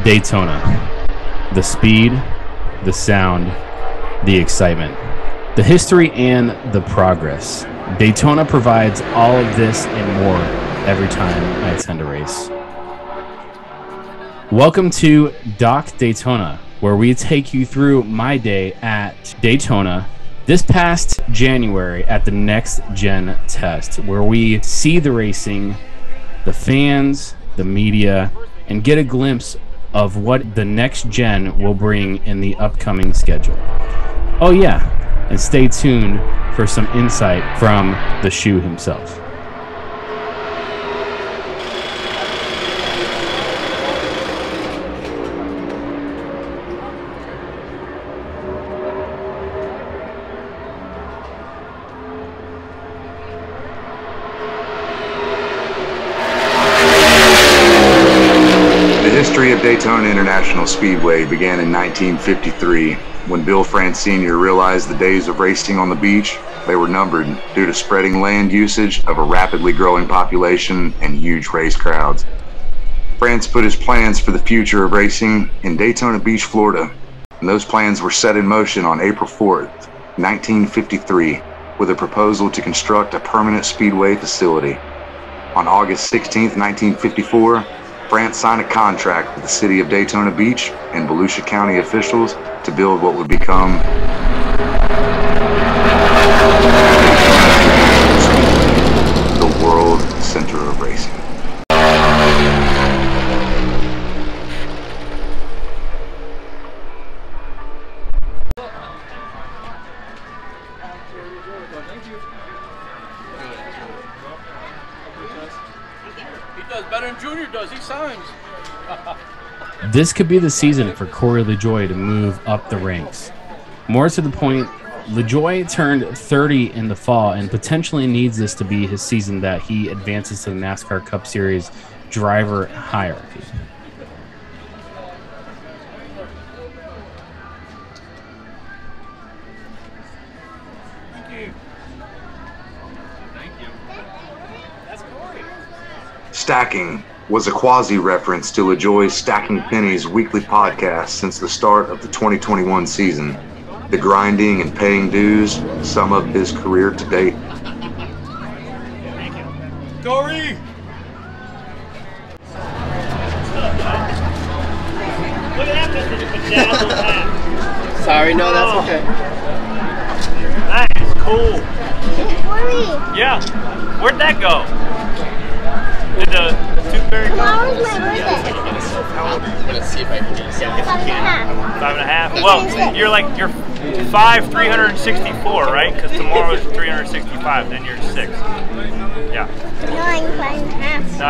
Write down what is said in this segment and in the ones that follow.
Daytona. The speed, the sound, the excitement, the history, and the progress. Daytona provides all of this and more every time I attend a race. Welcome to Doc Daytona, where we take you through my day at Daytona this past January at the Next Gen Test, where we see the racing, the fans, the media, and get a glimpse of what the Next Gen will bring in the upcoming schedule. Oh yeah, and stay tuned for some insight from the shoe himself. The history of Daytona International Speedway began in 1953 when Bill France Sr. realized the days of racing on the beach, they were numbered due to spreading land usage of a rapidly growing population and huge race crowds. France put his plans for the future of racing in Daytona Beach, Florida, and those plans were set in motion on April 4th, 1953, with a proposal to construct a permanent speedway facility. On August 16th, 1954, France signed a contract with the city of Daytona Beach and Volusia County officials to build what would become the world center of racing. Better than Junior does, he signs. This could be the season for Corey LaJoie to move up the ranks. More to the point, LaJoie turned 30 in the fall and potentially needs this to be his season that he advances to the NASCAR Cup Series driver hierarchy. Stacking was a quasi-reference to LaJoie's Stacking Pennies weekly podcast since the start of the 2021 season. The grinding and paying dues sum up his career to date. Thank you. Corey! Look at that. Sorry, no, that's okay. That is cool. Yeah. Where'd that go? Did the toothberry go? Tomorrow's my birthday. I'm gonna see if I can get it. 5.5. 5.5. Well, you're 364, right? Because tomorrow is 365. Then you're 6. Yeah. No, I'm 5.5. No,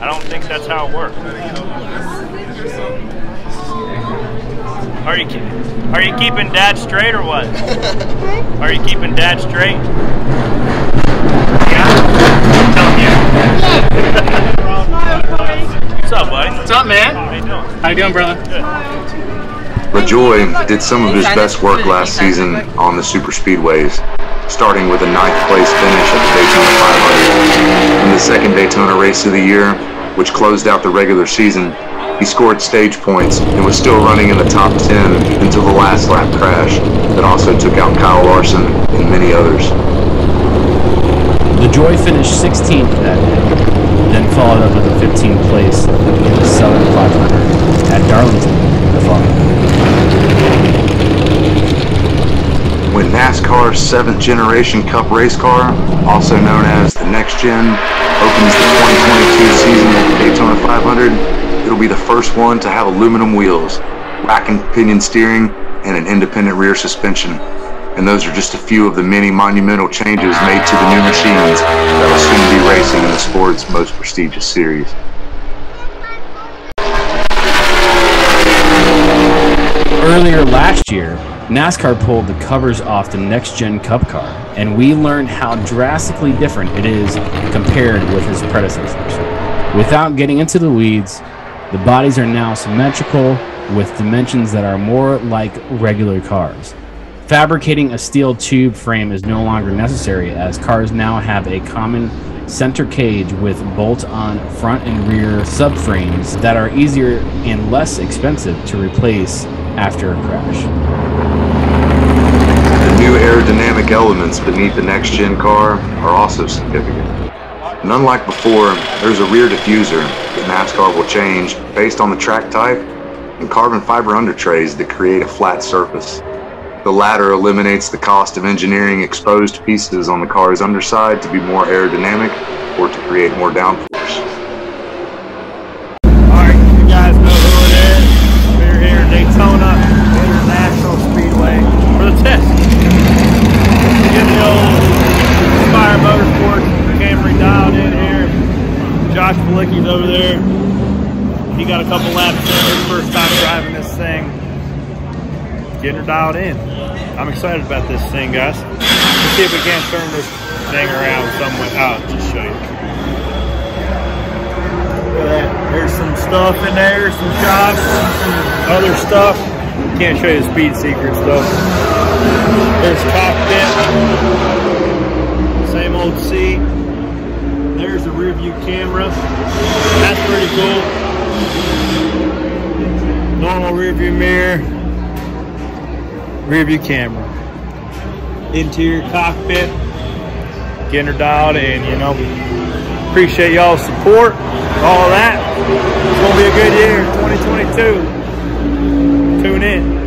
I don't think that's how it works. Are you keeping Dad straight or what? Are you keeping Dad straight? What's up, buddy? What's up, man? How you doing? How you doing, brother? Good. LaJoie did some of his best work last season on the super speedways, starting with a 9th place finish at the Daytona 500. In the second Daytona race of the year, which closed out the regular season, he scored stage points and was still running in the top 10 until the last lap crash that also took out Kyle Larson and many others. LaJoie finished 16th that day, then followed up with a 15th place in the Southern 500 at Darlington the following week. When NASCAR's 7th generation Cup race car, also known as the Next Gen, opens the 2022 season at the Daytona 500, it'll be the first one to have aluminum wheels, rack and pinion steering, and an independent rear suspension. And those are just a few of the many monumental changes made to the new machines that will soon be racing in the sport's most prestigious series. Earlier last year, NASCAR pulled the covers off the Next Gen Cup car, and we learned how drastically different it is compared with his predecessors. Without getting into the weeds, the bodies are now symmetrical with dimensions that are more like regular cars. Fabricating a steel tube frame is no longer necessary, as cars now have a common center cage with bolt-on front and rear subframes that are easier and less expensive to replace after a crash. The new aerodynamic elements beneath the next-gen car are also significant. And unlike before, there's a rear diffuser that NASCAR will change based on the track type and carbon fiber undertrays that create a flat surface. The latter eliminates the cost of engineering exposed pieces on the car's underside to be more aerodynamic or to create more downforce. Alright, you guys know who it is. We're here at Daytona International Speedway for the test. Get the old Fire Motorsports Camry dialed in here. Josh Palicki's over there. He got a couple laps in his first time driving this thing. Getting her dialed in. I'm excited about this thing, guys. Let's see if we can't turn this thing around somewhere. Oh, just show you. Look at that. There's some stuff in there, some shots, other stuff. Can't show you the speed secrets though. There's cockpit. Same old seat. There's the rear view camera. That's pretty cool. Normal rear view mirror. Rear view camera. Interior cockpit. Getting her dialed in, you know. Appreciate y'all's support. All of that. It's going to be a good year, 2022. Tune in.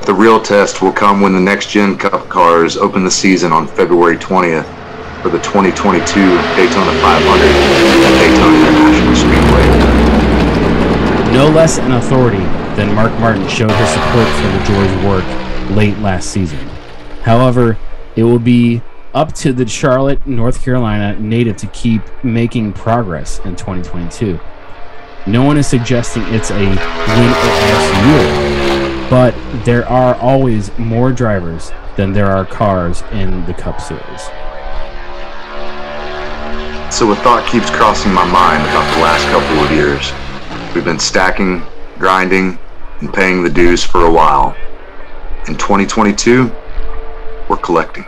The real test will come when the next-gen Cup cars open the season on February 20th for the 2022 Daytona 500 at Daytona International Speedway. No less an authority than Mark Martin showed his support for the George work late last season. However, it will be up to the Charlotte, North Carolina native to keep making progress in 2022. No one is suggesting it's a win or else year, but there are always more drivers than there are cars in the Cup Series. So a thought keeps crossing my mind about the last couple of years. We've been stacking, grinding, and paying the dues for a while. In 2022, we're collecting.